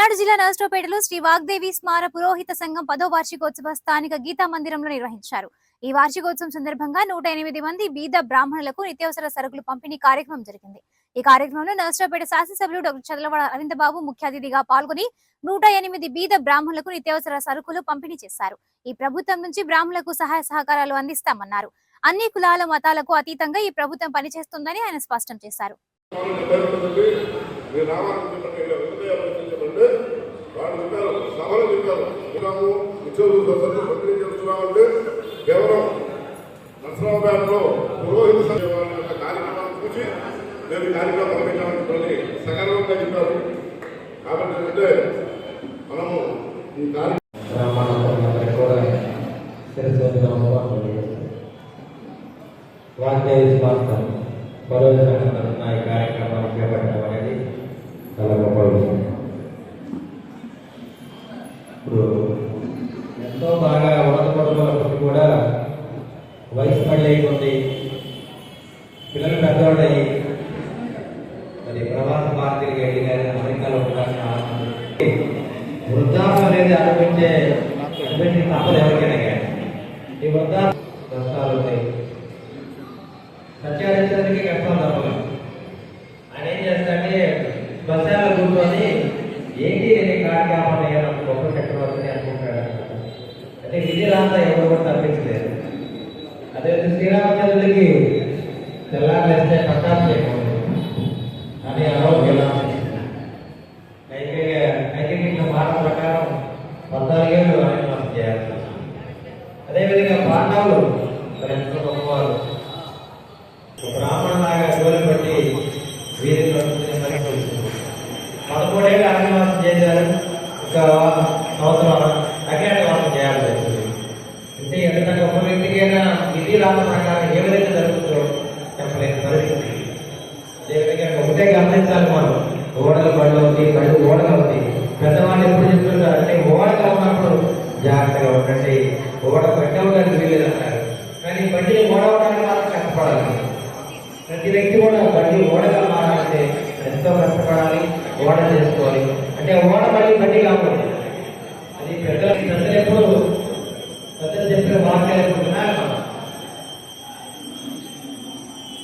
పల్నాడు జిల్లా నర్సరావుపేటలో శ్రీ వాగ్దేవి స్మార పురోహిత సంఘం 10వ వార్షికోత్సవ స్థానిక గీతా మందిరంలో నిర్వహించారు. ఈ వార్షికోత్సవం సందర్భంగా 108 మంది బీద బ్రాహ్మణులకు నిత్యావసర సరుకులు పంపిణీ కార్యక్రమం జరిగింది. ఈ కార్యక్రమంలో నర్సరావుపేట శాసనసభ్యులు డాక్టర్ చదలవాడ అరవిందబాబు ముఖ్య అతిథిగా పాల్గొని 108 బీద బ్రాహ్మణులకు నిత్యావసర సరుకులు పంపిణీ చేశారు. ఈ ప్రభుత్వం నుంచి బ్రాహ్మణులకు సహాయ సహకారాలు అందిస్తామన్నారు. అన్ని కులాల మతాలకు అతీతంగా ఈ ప్రభుత్వం పనిచేస్తుందని ఆయన స్పష్టం చేశారు. కేవలం నర్సరావుపేటలో పురోహిత కార్యక్రమాన్ని చూసి మేము కార్యక్రమం పంపించాలని సకాలంగా చెప్పారు. కాబట్టి అంటే మనము ఈ కార్యక్రమాన్ని చేపట్టడం అనేది చాలా గొప్ప విషయం. ఇప్పుడు ఎంతో బాగా ఉన్నత పడుతున్నప్పటికీ కూడా వయసు పడి అయిపోతుంది, పిల్లలు పెద్దవాళ్ళు అయ్యి మరి ప్రవాస భారతీయులు వెళ్ళి కానీ అమెరికాలో ఉండాల్సిన వృద్ధాప్యం అనేది అనిపించే తప్పదు ఎవరికైనా కానీ. ఈ వృద్ధాప్య కష్టాలు ఉంటాయి, సత్యారించడానికి కష్టాలు తప్పదు. ఆయన ఏం చేస్తాడంటే బస్సాల్లో కూర్చొని ఏంటి నేను కార్యక్రమం అయ్యాను గొప్ప చక్రవర్తిని అనుకుంటాడు. అంటే విజయరాంతా ఎవరు కూడా తప్పించలేదు. అదే శ్రీరామచంద్రుడికి తెల్లారేస్తే పట్టాభిషేకం అని ఆరోగ్యం కైకేయ మాట ప్రకారం 14 ఏళ్ళు అరణ్యవాసం చేయాలి. అదేవిధంగా పాండవులు ఎంతో గొప్పవారు. బ్రాహ్మణులాగా జోలి బట్టి వీరిలో 13 ఏళ్ళు అరణ్యవాసం చేశారు. ఇంకా సంవత్సరం అజ్ఞాతవాసం చేయాల్సి వస్తుంది. అంటే ఎంత గొప్ప వ్యక్తికైనా విధి రాత ప్రకారం ఏ విధంగా జరుగుతుందో చెప్పలేని పరిస్థితి. అదేవిధంగా ఒకటే గమనించాలి, మనం ఓడల బళ్ళు అవుతాయి, బళ్ళు ఓడలు అవుతాయి. పెద్దవాళ్ళు ఎప్పుడు చెప్తుంటారు అంటే ఓడగా ఉన్నప్పుడు జాగ్రత్తగా ఉండండి, ఓడ పెట్టవడానికి వీలేదు అంటారు. కానీ బండిని ఓడవడానికి మాత్రం కష్టపడాలి. ప్రతి వ్యక్తి కూడా బండి ఓడగా మారాలంటే ఎంతో కష్టపడాలి, ఓడ చేసుకోవాలి. అంటే ఓడ మళ్ళీ బండి కాకూడదు.